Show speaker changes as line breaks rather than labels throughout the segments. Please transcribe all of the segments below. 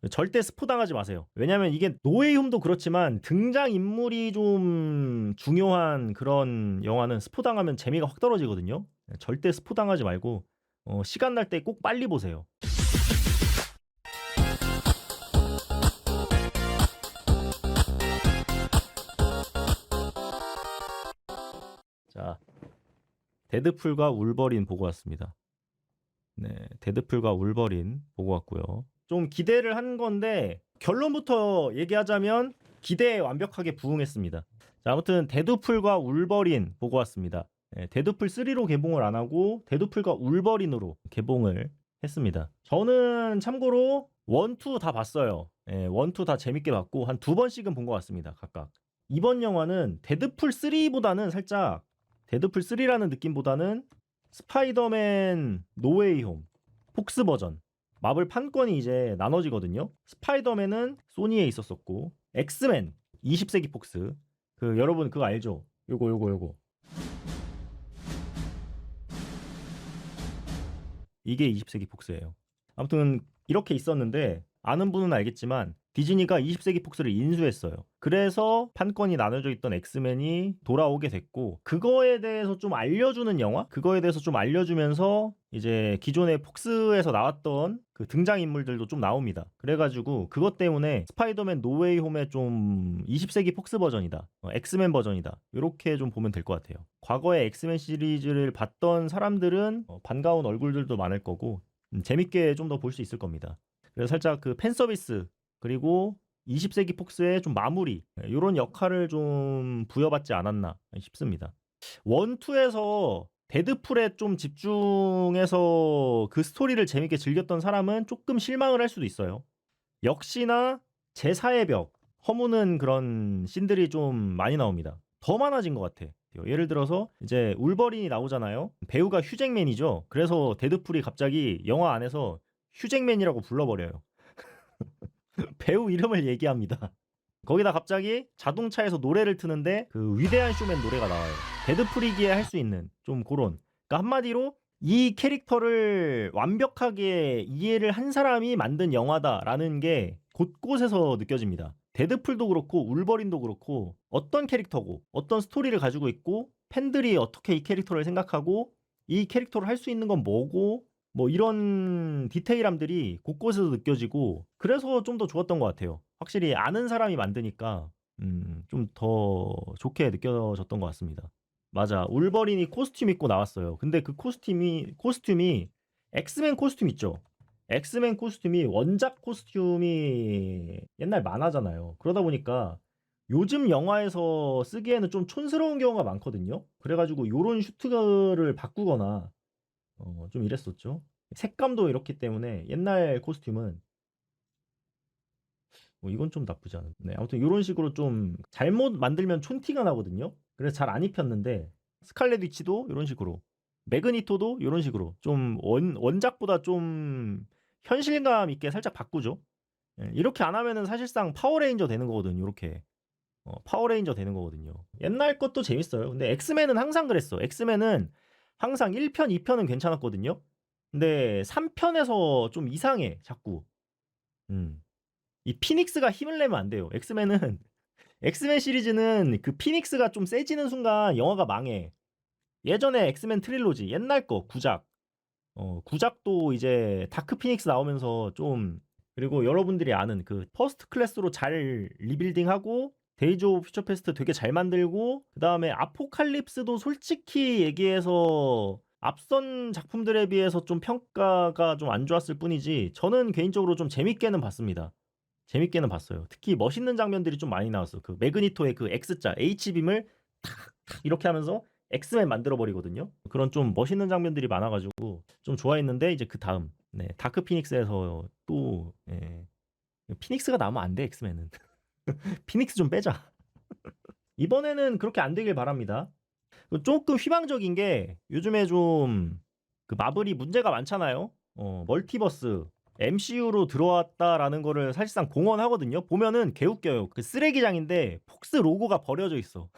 절대 스포 당하지 마세요. 왜냐면 이게 노웨이홈도 그렇지만 등장인물이 좀 중요한 그런 영화는 스포 당하면 재미가 확 떨어지거든요. 절대 스포 당하지 말고 시간 날 때 꼭 빨리 보세요. 자, 데드풀과 울버린 보고 왔습니다. 네, 데드풀과 울버린 보고 왔고요. 좀 기대를 한 건데 결론부터 얘기하자면 기대에 완벽하게 부응했습니다. 자, 아무튼 데드풀과 울버린 보고 왔습니다. 네, 데드풀 3로 개봉을 안 하고 데드풀과 울버린으로 개봉을 했습니다. 저는 참고로 1, 2 다 봤어요. 네, 1, 2 다 재밌게 봤고 한 2번씩은 본 것 같습니다. 각각. 이번 영화는 데드풀 3보다는 살짝 데드풀 3라는 느낌보다는 스파이더맨 노웨이 홈 폭스 버전 마블 판권이 이제 나눠지거든요. 스파이더맨은 소니에 있었었고 엑스맨 20세기 폭스 여러분 그거 알죠? 요거 이게 20세기 폭스예요. 아무튼 이렇게 있었는데 아는 분은 알겠지만 디즈니가 20세기 폭스를 인수했어요. 그래서 판권이 나눠져 있던 엑스맨이 돌아오게 됐고 그거에 대해서 좀 알려주는 영화? 그거에 대해서 좀 알려주면서 이제 기존의 폭스에서 나왔던 그 등장인물들도 좀 나옵니다. 그래가지고 그것 때문에 스파이더맨 노웨이 홈의 좀 20세기 폭스 버전이다. 엑스맨 버전이다. 이렇게 좀 보면 될 것 같아요. 과거에 엑스맨 시리즈를 봤던 사람들은 반가운 얼굴들도 많을 거고 재밌게 좀 더 볼 수 있을 겁니다. 그래서 살짝 그 팬서비스 그리고 20세기 폭스의 좀 마무리 이런 역할을 좀 부여받지 않았나 싶습니다. 1, 2에서 데드풀에 좀 집중해서 그 스토리를 재밌게 즐겼던 사람은 조금 실망을 할 수도 있어요. 역시나 제4의 벽 허무는 그런 씬들이 좀 많이 나옵니다. 더 많아진 것 같아. 예를 들어서 이제 울버린이 나오잖아요. 배우가 휴잭맨이죠. 그래서 데드풀이 갑자기 영화 안에서 휴잭맨이라고 불러버려요. 배우 이름을 얘기합니다. 거기다 갑자기 자동차에서 노래를 트는데 그 위대한 쇼맨 노래가 나와요. 데드풀이기에 할 수 있는 좀 그런. 그러니까 한마디로 이 캐릭터를 완벽하게 이해를 한 사람이 만든 영화다라는 게 곳곳에서 느껴집니다. 데드풀도 그렇고 울버린도 그렇고 어떤 캐릭터고 어떤 스토리를 가지고 있고 팬들이 어떻게 이 캐릭터를 생각하고 이 캐릭터를 할 수 있는 건 뭐고 뭐 이런 디테일함들이 곳곳에서 느껴지고 그래서 좀 더 좋았던 것 같아요. 확실히 아는 사람이 만드니까 좀 더 좋게 느껴졌던 것 같습니다. 맞아. 울버린이 코스튬 입고 나왔어요. 근데 그 코스튬이 엑스맨 코스튬 있죠? 엑스맨 코스튬이 원작 코스튬이 옛날 만화잖아요. 그러다 보니까 요즘 영화에서 쓰기에는 좀 촌스러운 경우가 많거든요. 그래가지고 요런 슈트를 바꾸거나 좀 이랬었죠. 색감도 이렇기 때문에 옛날 코스튬은 뭐 이건 좀 나쁘지 않은. 네, 아무튼 이런 식으로 좀 잘못 만들면 촌티가 나거든요. 그래서 잘 안 입혔는데 스칼렛 위치도 이런 식으로, 매그니토도 이런 식으로 좀 원작보다 좀 현실감 있게 살짝 바꾸죠. 예, 이렇게 안 하면은 사실상 파워레인저 되는 거거든요. 이렇게 파워레인저 되는 거거든요. 옛날 것도 재밌어요. 근데 엑스맨은 항상 그랬어. 엑스맨은 항상 1편, 2편은 괜찮았거든요. 근데 3편에서 좀 이상해, 자꾸. 음. 이 피닉스가 힘을 내면 안 돼요. 엑스맨은 엑스맨 시리즈는 그 피닉스가 좀 세지는 순간 영화가 망해. 예전에 엑스맨 트릴로지 옛날 거 구작. 구작도 이제 다크 피닉스 나오면서 좀 그리고 여러분들이 아는 그 퍼스트 클래스로 잘 리빌딩하고 데이즈 오브 퓨처 패스트 되게 잘 만들고 그다음에 아포칼립스도 솔직히 얘기해서 앞선 작품들에 비해서 좀 평가가 좀 안 좋았을 뿐이지 저는 개인적으로 좀 재밌게는 봤습니다. 재밌게는 봤어요. 특히 멋있는 장면들이 좀 많이 나왔어. 그 매그니토의 그 X자 H빔을 탁 이렇게 하면서 엑스맨 만들어 버리거든요. 그런 좀 멋있는 장면들이 많아가지고 좀 좋아했는데 이제 그 다음 네, 다크 피닉스에서 또 예, 피닉스가 나오면 안 돼 엑스맨은. 피닉스 좀 빼자. 이번에는 그렇게 안 되길 바랍니다. 조금 희망적인 게 요즘에 좀 그 마블이 문제가 많잖아요. 멀티버스 MCU로 들어왔다라는 거를 사실상 공언하거든요. 보면은 개웃겨요. 그 쓰레기장인데 폭스 로고가 버려져 있어.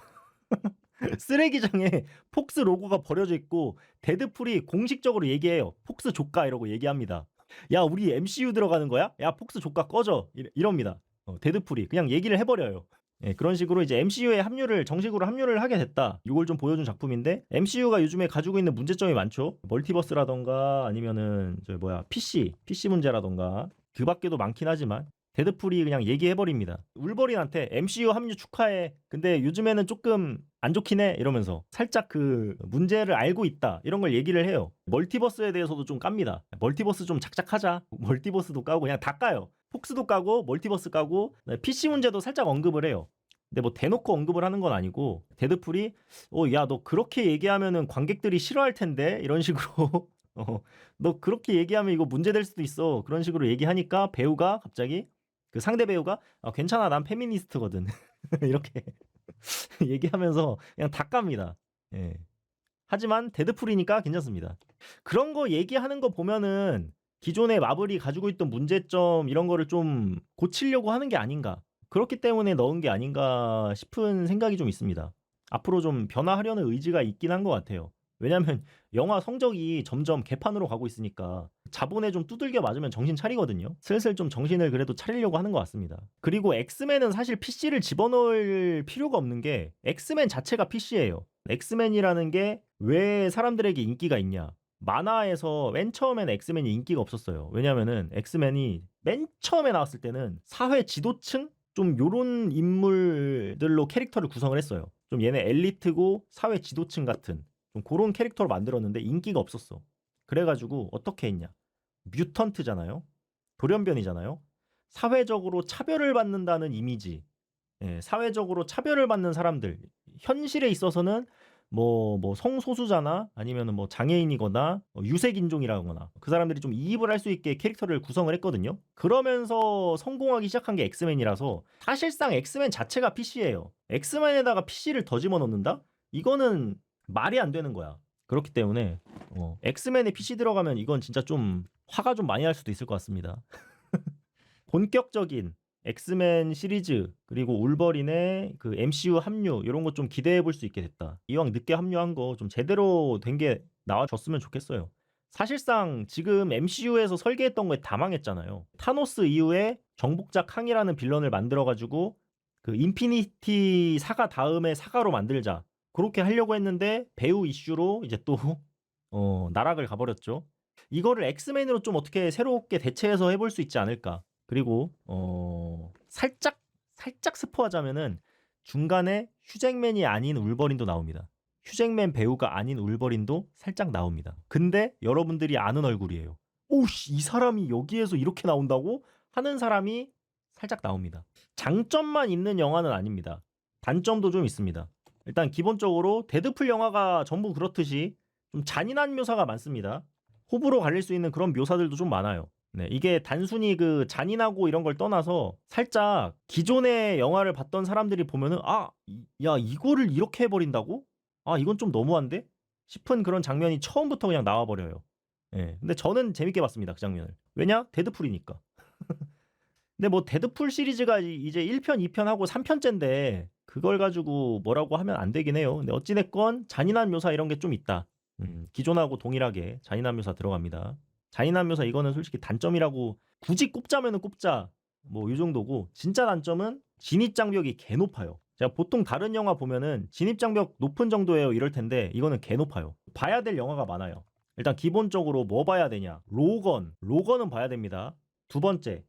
쓰레기장에 폭스 로고가 버려져 있고 데드풀이 공식적으로 얘기해요. 폭스 조까 이러고 얘기합니다. 야 우리 MCU 들어가는 거야? 야 폭스 조카 꺼져 이럽니다. 데드풀이 그냥 얘기를 해버려요. 예, 그런 식으로 이제 MCU에 정식으로 합류를 하게 됐다. 이걸 좀 보여준 작품인데 MCU가 요즘에 가지고 있는 문제점이 많죠. 멀티버스라던가 아니면은 PC 문제라던가 그 밖에도 많긴 하지만 데드풀이 그냥 얘기해버립니다. 울버린한테 MCU 합류 축하해. 근데 요즘에는 조금 안 좋긴 해 이러면서 살짝 그 문제를 알고 있다 이런 걸 얘기를 해요. 멀티버스에 대해서도 좀 깝니다. 멀티버스 좀 작작하자. 멀티버스도 까고 그냥 다 까요. 폭스도 까고 멀티버스 까고 PC 문제도 살짝 언급을 해요. 근데 뭐 대놓고 언급을 하는 건 아니고 데드풀이 야 너 그렇게 얘기하면은 관객들이 싫어할 텐데 이런 식으로 너 그렇게 얘기하면 이거 문제될 수도 있어 그런 식으로 얘기하니까 배우가 갑자기 그 상대 배우가 괜찮아 난 페미니스트거든 이렇게 얘기하면서 그냥 다 깝니다. 예. 하지만 데드풀이니까 괜찮습니다. 그런 거 얘기하는 거 보면은 기존의 마블이 가지고 있던 문제점 이런 거를 좀 고치려고 하는 게 아닌가. 그렇기 때문에 넣은 게 아닌가 싶은 생각이 좀 있습니다. 앞으로 좀 변화하려는 의지가 있긴 한 것 같아요. 왜냐면 영화 성적이 점점 개판으로 가고 있으니까 자본에 좀 두들겨 맞으면 정신 차리거든요. 슬슬 좀 정신을 그래도 차리려고 하는 것 같습니다. 그리고 엑스맨은 사실 PC를 집어넣을 필요가 없는 게 엑스맨 자체가 PC예요. 엑스맨이라는 게 왜 사람들에게 인기가 있냐? 만화에서 맨 처음에는 엑스맨이 인기가 없었어요. 왜냐면은 엑스맨이 맨 처음에 나왔을 때는 사회 지도층 좀 요런 인물들로 캐릭터를 구성을 했어요. 좀 얘네 엘리트고 사회 지도층 같은 좀 그런 캐릭터로 만들었는데 인기가 없었어. 그래가지고 어떻게 했냐? 뮤턴트잖아요. 돌연변이잖아요. 사회적으로 차별을 받는다는 이미지. 예, 사회적으로 차별을 받는 사람들. 현실에 있어서는 뭐 성소수자나 아니면은 뭐 장애인이거나 유색인종이라거나 그 사람들이 좀 이입을 할 수 있게 캐릭터를 구성을 했거든요. 그러면서 성공하기 시작한 게 엑스맨이라서 사실상 엑스맨 자체가 PC예요. 엑스맨에다가 PC를 더 집어넣는다? 이거는 말이 안 되는 거야. 그렇기 때문에 엑스맨에 PC 들어가면 이건 진짜 좀 화가 좀 많이 날 수도 있을 것 같습니다. 본격적인 엑스맨 시리즈 그리고 울버린의 그 MCU 합류 이런 거 좀 기대해 볼 수 있게 됐다. 이왕 늦게 합류한 거 좀 제대로 된 게 나와줬으면 좋겠어요. 사실상 지금 MCU에서 설계했던 거에 다 망했잖아요. 타노스 이후에 정복자 캉이라는 빌런을 만들어가지고 그 인피니티 사가 다음에 사가로 만들자. 그렇게 하려고 했는데 배우 이슈로 이제 또 나락을 가버렸죠. 이거를 엑스맨으로 좀 어떻게 새롭게 대체해서 해볼 수 있지 않을까. 그리고 살짝 스포하자면은 중간에 휴잭맨이 아닌 울버린도 나옵니다. 휴잭맨 배우가 아닌 울버린도 살짝 나옵니다. 근데 여러분들이 아는 얼굴이에요. 오씨 이 사람이 여기에서 이렇게 나온다고 하는 사람이 살짝 나옵니다. 장점만 있는 영화는 아닙니다. 단점도 좀 있습니다. 일단 기본적으로 데드풀 영화가 전부 그렇듯이 좀 잔인한 묘사가 많습니다. 호불호 갈릴 수 있는 그런 묘사들도 좀 많아요. 네, 이게 단순히 그 잔인하고 이런 걸 떠나서 살짝 기존의 영화를 봤던 사람들이 보면은 야 이거를 이렇게 해버린다고? 이건 좀 너무한데? 싶은 그런 장면이 처음부터 그냥 나와버려요. 예, 근데 저는 재밌게 봤습니다 그 장면을. 왜냐? 데드풀이니까. 근데 뭐 데드풀 시리즈가 이제 1편, 2편 하고 3편째인데 그걸 가지고 뭐라고 하면 안 되긴 해요. 근데 어찌됐건 잔인한 묘사 이런 게 좀 있다. 기존하고 동일하게 잔인한 묘사 들어갑니다. 잔인한 묘사 이거는 솔직히 단점이라고 굳이 꼽자면은 꼽자 뭐 이 정도고 진짜 단점은 진입 장벽이 개 높아요. 제가 보통 다른 영화 보면은 진입 장벽 높은 정도예요 이럴 텐데 이거는 개 높아요. 봐야 될 영화가 많아요. 일단 기본적으로 뭐 봐야 되냐? 로건은 봐야 됩니다. 두 번째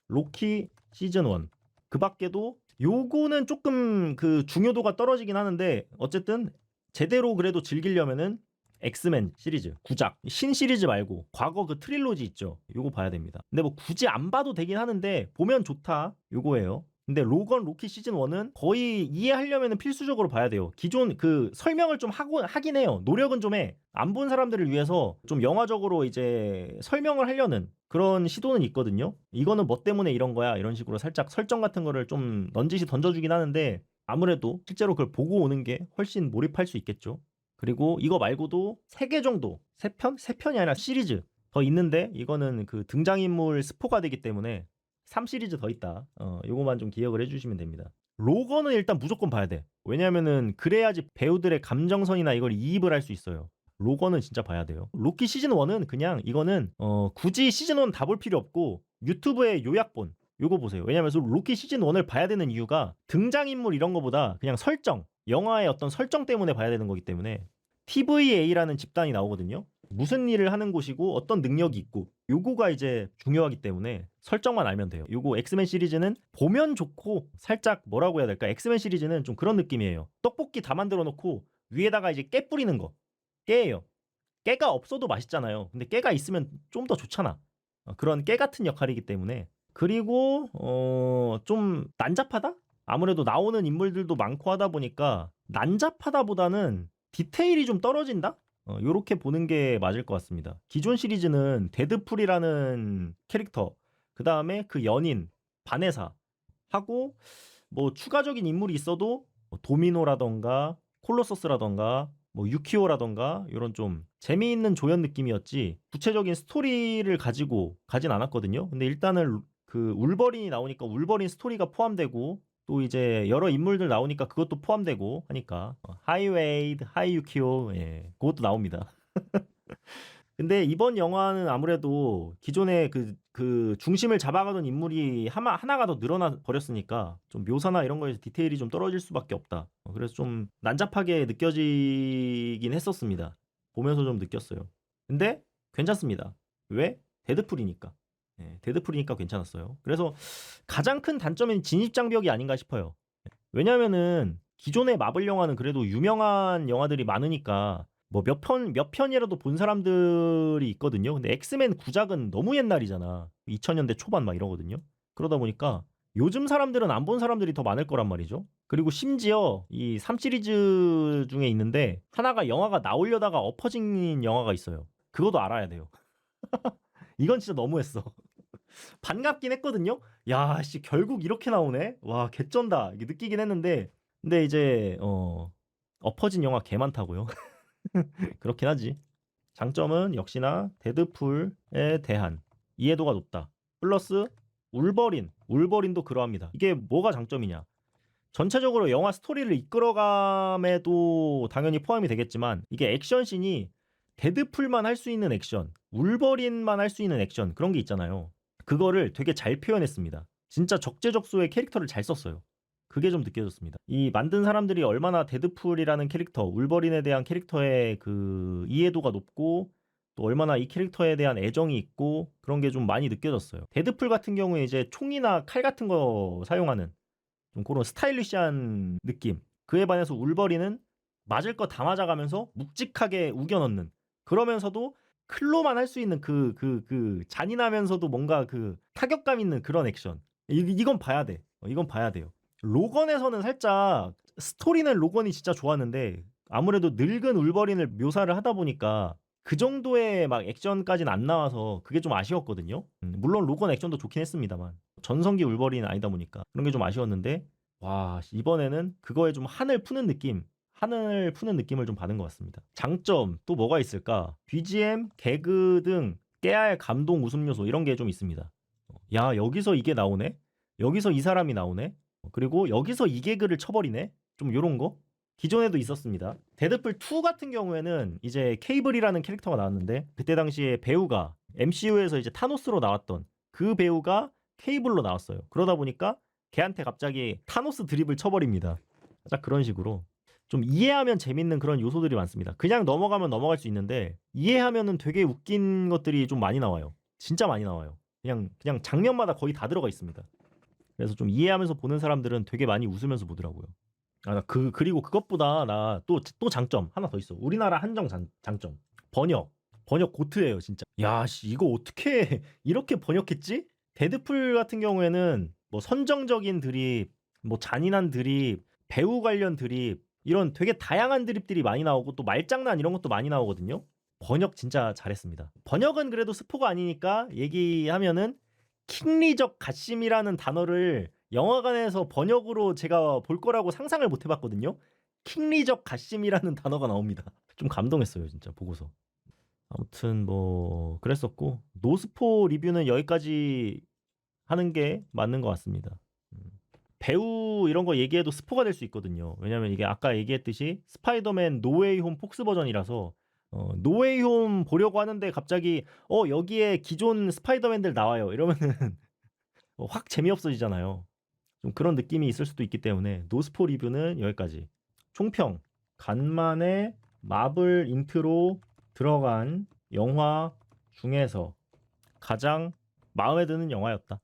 로키 시즌 1. 그 밖에도 요거는 조금 그 중요도가 떨어지긴 하는데 어쨌든 제대로 그래도 즐기려면은 엑스맨 시리즈 구작 신 시리즈 말고 과거 그 트릴로지 있죠. 요거 봐야 됩니다. 근데 뭐 굳이 안 봐도 되긴 하는데 보면 좋다 요거예요. 근데 로키 시즌 1은 거의 이해하려면 필수적으로 봐야 돼요. 기존 그 설명을 좀 하긴 해요. 노력은 좀 해. 안 본 사람들을 위해서 좀 영화적으로 이제 설명을 하려는 그런 시도는 있거든요. 이거는 뭐 때문에 이런 거야 이런 식으로 살짝 설정 같은 거를 좀 넌지시 던져주긴 하는데 아무래도 실제로 그걸 보고 오는 게 훨씬 몰입할 수 있겠죠. 그리고 이거 말고도 3개 정도 3편이 아니라 시리즈 더 있는데 이거는 그 등장인물 스포가 되기 때문에 3시리즈 더 있다. 요거만 좀 기억을 해주시면 됩니다. 로건은 일단 무조건 봐야 돼. 왜냐면은 그래야지 배우들의 감정선이나 이걸 이입을 할 수 있어요. 로건은 진짜 봐야 돼요. 로키 시즌 1은 그냥 이거는 굳이 시즌 1 다 볼 필요 없고 유튜브에 요약본 요거 보세요. 왜냐면 로키 시즌 1을 봐야 되는 이유가 등장인물 이런 거보다 그냥 설정, 영화의 어떤 설정 때문에 봐야 되는 거기 때문에 TVA라는 집단이 나오거든요. 무슨 일을 하는 곳이고 어떤 능력이 있고 요거가 이제 중요하기 때문에 설정만 알면 돼요. 요거 엑스맨 시리즈는 보면 좋고 살짝 뭐라고 해야 될까? 엑스맨 시리즈는 좀 그런 느낌이에요. 떡볶이 다 만들어 놓고 위에다가 이제 깨 뿌리는 거. 깨예요. 깨가 없어도 맛있잖아요. 근데 깨가 있으면 좀 더 좋잖아. 그런 깨 같은 역할이기 때문에. 그리고 좀 난잡하다? 아무래도 나오는 인물들도 많고 하다 보니까 난잡하다보다는 디테일이 좀 떨어진다? 요렇게 보는 게 맞을 것 같습니다. 기존 시리즈는 데드풀이라는 캐릭터, 그 다음에 그 연인, 바네사 하고 뭐 추가적인 인물이 있어도 뭐 도미노라던가 콜로서스라던가 뭐 유키오라던가 이런 좀 재미있는 조연 느낌이었지 구체적인 스토리를 가지고 가진 않았거든요. 근데 일단은 그 울버린이 나오니까 울버린 스토리가 포함되고 또 이제 여러 인물들 나오니까 그것도 포함되고 하니까 하이 웨이드, 하이 유키오 그것도 나옵니다. 근데 이번 영화는 아무래도 기존에 그 중심을 잡아가던 인물이 하나가 더 늘어나 버렸으니까 좀 묘사나 이런 거에서 디테일이 좀 떨어질 수밖에 없다. 그래서 좀 난잡하게 느껴지긴 했었습니다. 보면서 좀 느꼈어요. 근데 괜찮습니다. 왜? 데드풀이니까. 데드풀이니까 괜찮았어요. 그래서 가장 큰 단점은 진입장벽이 아닌가 싶어요. 왜냐면은 기존의 마블 영화는 그래도 유명한 영화들이 많으니까 뭐 몇 편이라도 본 사람들이 있거든요. 근데 엑스맨 구작은 너무 옛날이잖아. 2000년대 초반 막 이러거든요. 그러다 보니까 요즘 사람들은 안 본 사람들이 더 많을 거란 말이죠. 그리고 심지어 이 3시리즈 중에 있는데 하나가 영화가 나오려다가 엎어진 영화가 있어요. 그것도 알아야 돼요. 이건 진짜 너무했어. 반갑긴 했거든요. 야, 씨 결국 이렇게 나오네. 와, 개쩐다. 이게 느끼긴 했는데 근데 이제 엎어진 영화 개 많다고요. 그렇긴 하지. 장점은 역시나 데드풀에 대한 이해도가 높다. 플러스 울버린도 그러합니다. 이게 뭐가 장점이냐? 전체적으로 영화 스토리를 이끌어감에도 당연히 포함이 되겠지만 이게 액션씬이 데드풀만 할 수 있는 액션, 울버린만 할 수 있는 액션 그런 게 있잖아요. 그거를 되게 잘 표현했습니다. 진짜 적재적소의 캐릭터를 잘 썼어요. 그게 좀 느껴졌습니다. 이 만든 사람들이 얼마나 데드풀이라는 캐릭터, 울버린에 대한 캐릭터의 그 이해도가 높고 또 얼마나 이 캐릭터에 대한 애정이 있고 그런 게 좀 많이 느껴졌어요. 데드풀 같은 경우에 이제 총이나 칼 같은 거 사용하는 좀 그런 스타일리시한 느낌. 그에 반해서 울버린은 맞을 거 다 맞아가면서 묵직하게 우겨 넣는. 그러면서도 클로만 할 수 있는 잔인하면서도 뭔가 그 타격감 있는 그런 액션. 이건 봐야 돼. 이건 봐야 돼요. 로건에서는 살짝 스토리는 로건이 진짜 좋았는데 아무래도 늙은 울버린을 묘사를 하다 보니까 그 정도의 막 액션까지는 안 나와서 그게 좀 아쉬웠거든요. 물론 로건 액션도 좋긴 했습니다만 전성기 울버린은 아니다 보니까 그런 게 좀 아쉬웠는데 와 이번에는 그거에 좀 한을 푸는 느낌을 좀 받은 것 같습니다. 장점 또 뭐가 있을까? BGM, 개그 등 깨알 감동 웃음 요소 이런 게 좀 있습니다. 야 여기서 이게 나오네? 여기서 이 사람이 나오네? 그리고 여기서 이 개그를 쳐버리네? 좀 요런 거? 기존에도 있었습니다. 데드풀 2 같은 경우에는 이제 케이블이라는 캐릭터가 나왔는데 그때 당시에 배우가 MCU에서 이제 타노스로 나왔던 그 배우가 케이블로 나왔어요. 그러다 보니까 걔한테 갑자기 타노스 드립을 쳐버립니다. 딱 그런 식으로 좀 이해하면 재밌는 그런 요소들이 많습니다. 그냥 넘어가면 넘어갈 수 있는데 이해하면은 되게 웃긴 것들이 좀 많이 나와요. 진짜 많이 나와요. 그냥 장면마다 거의 다 들어가 있습니다. 그래서 좀 이해하면서 보는 사람들은 되게 많이 웃으면서 보더라고요. 그리고 그것보다 나 또 장점 하나 더 있어. 우리나라 한정 장점. 번역 고트예요, 진짜. 야, 씨, 이거 어떻게 이렇게 번역했지? 데드풀 같은 경우에는 뭐 선정적인 드립, 뭐 잔인한 드립, 배우 관련 드립, 이런 되게 다양한 드립들이 많이 나오고 또 말장난 이런 것도 많이 나오거든요. 번역 진짜 잘했습니다. 번역은 그래도 스포가 아니니까 얘기하면은 킹리적 가심이라는 단어를 영화관에서 번역으로 제가 볼 거라고 상상을 못 해봤거든요. 킹리적 가심이라는 단어가 나옵니다. 좀 감동했어요, 진짜 보고서. 아무튼 뭐 그랬었고 노스포 리뷰는 여기까지 하는 게 맞는 것 같습니다. 배우 이런 거 얘기해도 스포가 될 수 있거든요. 왜냐면 이게 아까 얘기했듯이 스파이더맨 노웨이 홈 폭스 버전이라서 노웨이홈 보려고 하는데 갑자기 여기에 기존 스파이더맨들 나와요. 이러면은 확 재미없어지잖아요. 좀 그런 느낌이 있을 수도 있기 때문에 노스포 리뷰는 여기까지. 총평. 간만에 마블 인트로 들어간 영화 중에서 가장 마음에 드는 영화였다.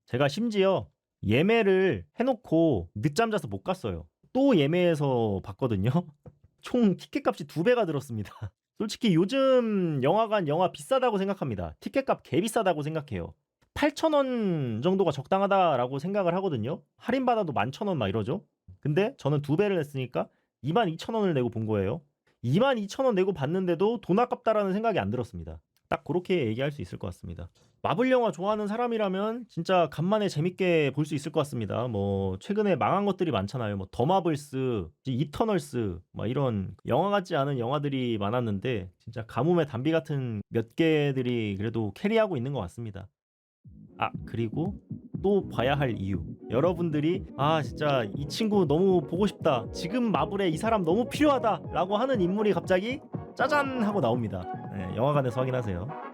제가 심지어 예매를 해놓고 늦잠 자서 못 갔어요. 또 예매해서 봤거든요. 총 티켓값이 2배가 들었습니다. 솔직히 요즘 영화관 영화 비싸다고 생각합니다. 티켓값 개 비싸다고 생각해요. 8,000원 정도가 적당하다라고 생각을 하거든요. 할인받아도 11,000원 막 이러죠. 근데 저는 2배를 냈으니까 22,000원을 내고 본 거예요. 22,000원 내고 봤는데도 돈 아깝다라는 생각이 안 들었습니다. 딱 그렇게 얘기할 수 있을 것 같습니다. 마블 영화 좋아하는 사람이라면 진짜 간만에 재밌게 볼 수 있을 것 같습니다. 뭐 최근에 망한 것들이 많잖아요. 뭐 더 마블스, 이터널스, 막 이런 영화 같지 않은 영화들이 많았는데 진짜 가뭄의 단비 같은 몇 개들이 그래도 캐리하고 있는 것 같습니다. 그리고 또 봐야 할 이유. 여러분들이 진짜 이 친구 너무 보고 싶다. 지금 마블에 이 사람 너무 필요하다라고 하는 인물이 갑자기 짜잔 하고 나옵니다. 네, 영화관에서 확인하세요.